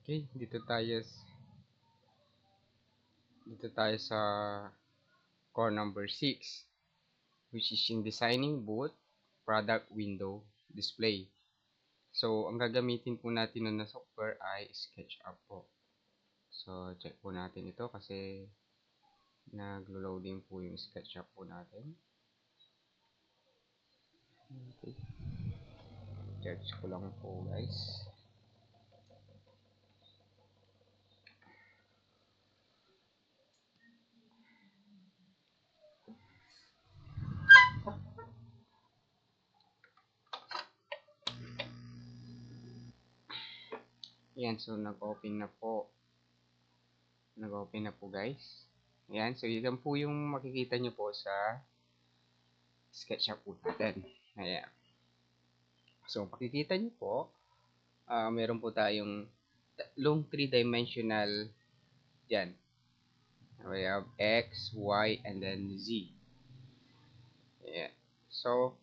Okay, dito tayo sa core number 6, which is in designing both product window display. So, ang gagamitin po natin na software ay SketchUp po. So, check po natin ito kasi naglo-loading po yung SketchUp po natin. Okay. Search ko lang po guys. Yan, so nag-open na po. Nag-open na po guys. Yan, so yun po yung makikita nyo po sa SketchUp po natin. Ayan. So, makikita nyo po, meron po tayong tatlong 3-dimensional dyan. We have X, Y, and then Z. Ayan. So,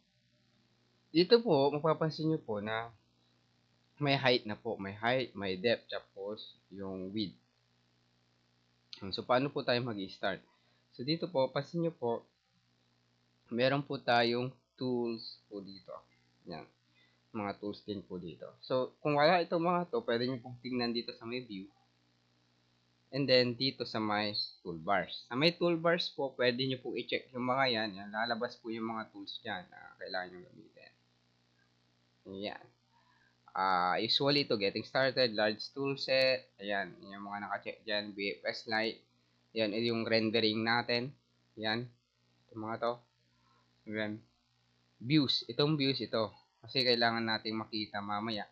dito po, mapapansin nyo po na may height na po. May height, may depth, tapos yung width. So, paano po tayo mag-start? So, dito po, pansin nyo po, meron po tayong tools po dito. Yan. Mga tools din po dito. So, kung wala itong mga to, pwede nyo pong tingnan dito sa may view. And then, dito sa may toolbars. Sa may toolbars po, pwede nyo po i-check yung mga yan. Yan. Lalabas po yung mga tools dyan na kailangan nyo gamitin. Yan. Usually to getting started, large tool set. Ayan. Yung mga naka-check dyan. BFS Lite. Yan. Yung rendering natin. Yan. Itong mga to. Yan. Views. Itong views ito. Kasi kailangan nating makita mamaya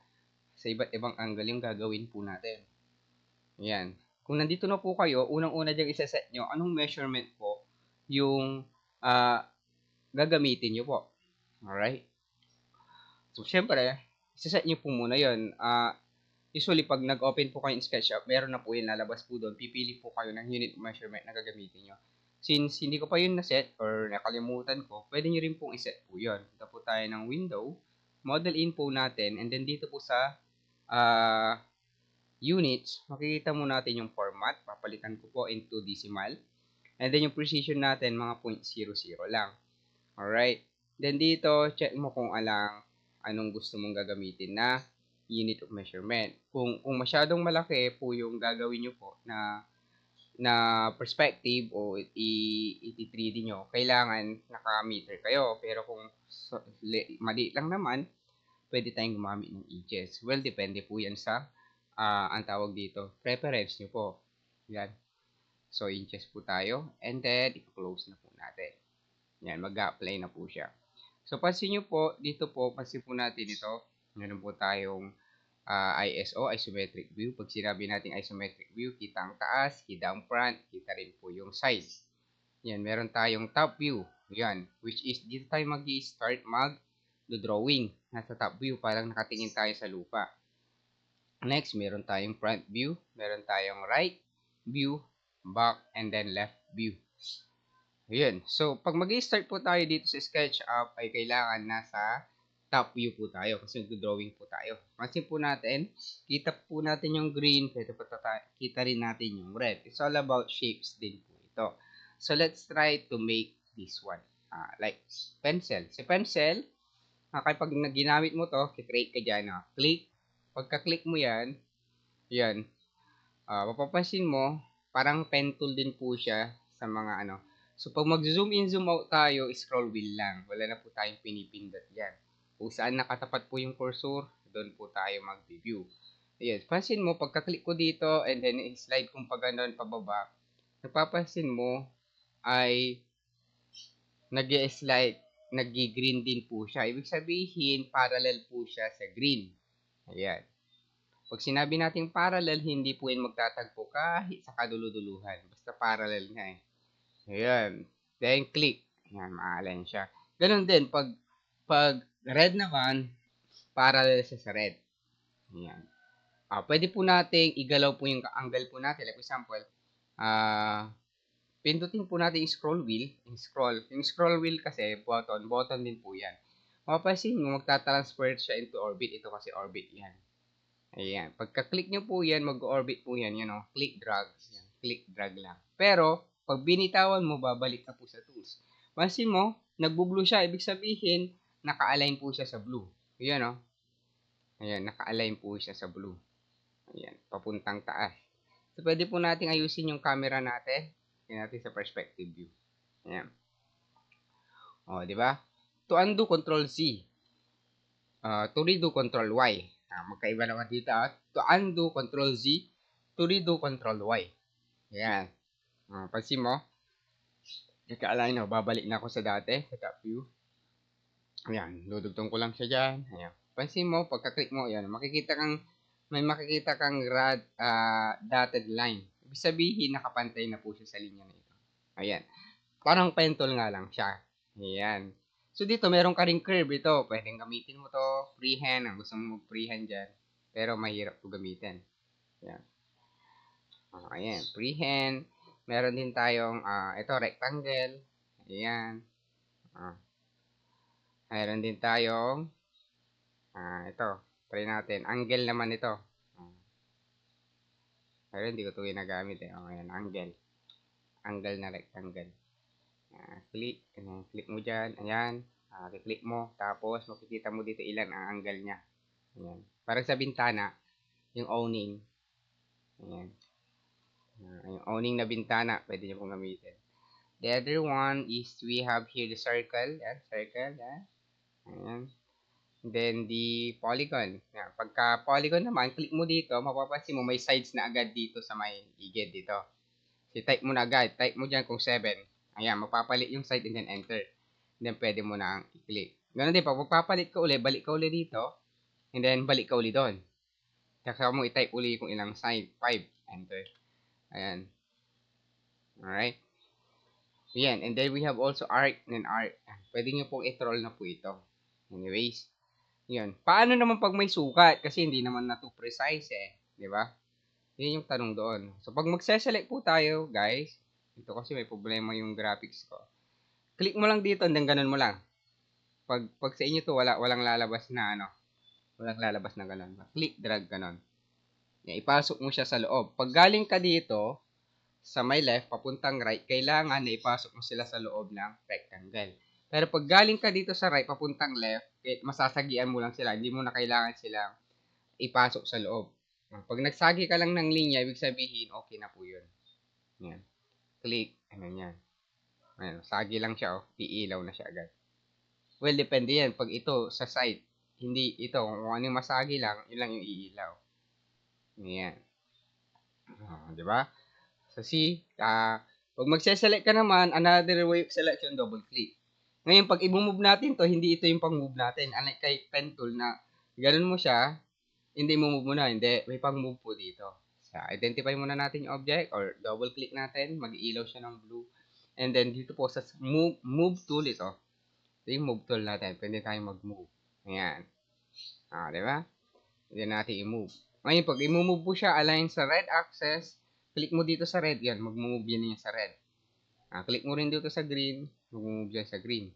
sa iba't ibang angle yung gagawin po natin. Yan. Kung nandito na po kayo, unang-una dyan isa-set nyo, anong measurement po yung gagamitin nyo po. Alright? So, syempre, isa-set nyo po muna yun. Usually, pag nag-open po kayo in SketchUp, meron na po yun lalabas po doon. Pipili po kayo ng unit measurement na gagamitin nyo. Since hindi ko pa yun na-set or nakalimutan ko, pwede nyo rin pong iset po yun. Dito po tayo ng window, model in po natin, and then dito po sa units, makikita mo natin yung format. Papalitan ko po into decimal. And then yung precision natin, mga 0.00 lang. Alright. Then dito, check mo kung anong gusto mong gagamitin na unit of measurement. Kung masyadong malaki po yung gagawin nyo po na perspective o i-3D nyo, kailangan naka-meter kayo. Pero kung mali lang naman, pwede tayong gumamit ng inches. Well, depende po yan sa ang tawag dito, preference nyo po. Yan. So, inches po tayo. And then, i-close na po natin. Yan, mag-apply na po siya. So, pansin nyo po, dito po, pansin po natin ito. Meron po tayong ISO, isometric view. Pag sinabi natin isometric view, kita ang taas, kita ang front, kita rin po yung side. Yan, meron tayong top view. Yan, which is, dito tayo mag-i-start mag-drawing. Nasa top view, parang nakatingin tayo sa lupa. Next, meron tayong front view, meron tayong right view, back, and then left view. Ayan. So, pag mag-start po tayo dito sa SketchUp, ay kailangan nasa top view po tayo kasi nag-drawing po tayo. Pansin po natin, kita po natin yung green, kita rin natin yung red. It's all about shapes din po ito. So, let's try to make this one. Like pencil. Si pencil, kapag ginamit mo to, kikreate ka dyan. Click. Pagka-click mo yan, yan. Mapapansin mo, parang pen tool din po siya sa mga ano. So, pag mag-zoom in, zoom out tayo, scroll wheel lang. Wala na po tayong pinipindot yan. Kung saan nakatapat po yung cursor, doon po tayo mag-review. Ayan, pansin mo, pagka-click ko dito, and then slide kong pa ganun pababa, napapansin mo, ay nag-slide, nag-green din po siya. Ibig sabihin, parallel po siya sa green. Ayan. Pag sinabi nating parallel, hindi po yan magtatagpo kahit sa kaduluduluhan. Basta parallel nga eh. Ayan. Then click. Ayan, ma-align siya. Ganun din, pag red naman, parallel siya sa red. Ayan. Pwede po nating igalaw po yung angle po natin. Like example, pindutin po natin yung scroll wheel. Yung scroll wheel kasi, button din po yan. Mapapansin mo, magta-transfer siya into orbit. Ito kasi orbit yan. Ayan. Pagka-click nyo po yan, mag-orbit po yan. Yan o. Click, drag. Yan. Click, drag lang. Pero, pag binitawan mo, babalik na po sa tools. Pansin mo, nagbo-blue siya. Ibig sabihin, naka-align po siya sa blue. Ayan o. Ayan, naka-align po siya sa blue. Ayan, papuntang taas. So, pwede po natin ayusin yung camera natin. Tingnan natin sa perspective view. Ayan. O, di ba? To undo, control C. To redo, control Y. Magkaiba naman dito. To undo, control Z. To redo, control Y. Ayan. Pansin mo? Naka-align na. Babalik na ako sa dati. Sa top view. Ayan. Dudugtong ko lang siya dyan. Ayan. Pansin mo, pagka-click mo, ayan. May makikita kang dotted line. Ibig sabihin, nakapantay na po siya sa linya na ito. Ayan. Parang pentol nga lang siya. Ayan. So, dito, meron ka ring curve ito. Pwedeng gamitin mo to freehand. Ang gusto mo mag-freehand dyan. Pero, mahirap po gamitin. Ayan. Ayan. Freehand. Meron din tayong, ito, rectangle. Ayan. Meron din tayong, ito. Try natin. Angle naman ito. Pero, hindi ko ito ginagamit eh. Ayan, angle. Angle na rectangle. Click. Ayan, click mo dyan. Ayan. Click mo. Tapos, makikita mo dito ilan ang angle niya. Ayan. Parang sa bintana, yung owning. Ayan. Yung owning na bintana, pwede nyo pong gamitin. The other one is, we have here the circle. Ayan, circle. Ayan. Ayan. Then, the polygon. Ayan. Pagka polygon naman, click mo dito, mapapansin mo may sides na agad dito sa may igid dito. So, type mo na agad. Type mo dyan kung 7. Ayan, mapapalit yung side and then enter. And then, pwede mo na i-click. Ganun din, pag magpapalit ka uli, balik ka uli dito. And then, balik ka uli doon. Saka mo i-type uli kung ilang side. 5. Enter. Ayan. Alright. Ayan. And then, we have also arc and arc. Pwede nyo pong i-troll na po ito. Anyways. Ayan. Paano naman pag may sukat? Kasi hindi naman na too precise eh. Diba? Yan yung tanong doon. So, pag magse-select po tayo, guys, ito kasi may problema yung graphics ko. Click mo lang dito, and then ganun mo lang. Pag sa inyo to, walang lalabas na ano. Walang lalabas na ganun. Click, drag, ganun. Yan, ipasok mo siya sa loob. Pag galing ka dito, sa may left, papuntang right, kailangan na ipasok mo sila sa loob ng rectangle. Pero pag galing ka dito sa right, papuntang left, masasagian mo lang sila. Hindi mo na kailangan silang ipasok sa loob. Pag nagsagi ka lang ng linya, ibig sabihin, okay na po yun. Yan. Click. Ano yan. Ayan. Sagi lang siya. Oh. Iilaw na siya agad. Well, depende yan. Pag ito, sa side, hindi ito. Kung ano yung masagi lang, yun lang yung iilaw. Yan. Diba? So, see, pag magse-select ka naman, another way of selection, double click. Ngayon, pag i-move natin to, hindi ito yung pang-move natin. Unlike kay pen tool na, ganun mo siya, hindi mo move mo na. Hindi, may pang-move po dito. So, identify muna natin yung object or double click natin. Mag-iilaw siya ng blue. And then, dito po sa move tool ito. Ito yung move tool natin. Pwede tayong mag-move. Ayan. Diba? Pwede natin i-move. Ngayon, pag i-move po siya, align sa red axis, click mo dito sa red. Yan, mag-move yan sa red. Click mo rin dito sa green, mag-move yan sa green.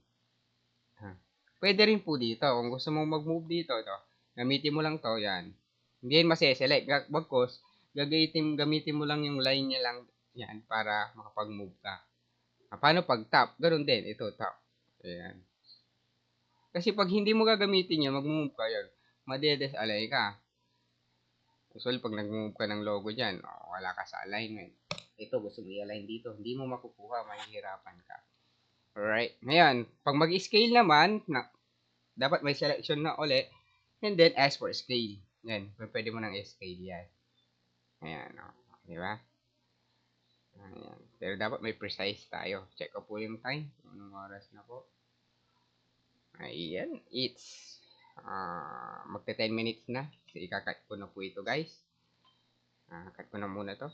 Pwede rin po dito. Kung gusto mong mag-move dito, ito. Gamitin mo lang to, yan. Hindi yan masiselect. Bagkos, gamitin mo lang yung line niya lang yan para makapag-move ka. Paano pag tap? Ganun din. Ito, tap. Ayan. Kasi pag hindi mo gagamitin yan, mag-move ka yan. Madedesalay ka. Usually, pag nag-move ka ng logo dyan, wala ka sa alignment. Ito, gusto mo i-align dito. Hindi mo makukuha, mahihirapan ka. Alright. Ngayon, pag mag-scale naman, dapat may selection na ulit. And then, as for scale. Yan. Pwede mo nang scale yan. Ayan. Di ba? Ayan. Pero dapat may precise tayo. Check ko po yung time. Anong oras na po? Ayan. It's magta 10 minutes na. So, ikakat ko na po ito, guys. Cut ko na muna to.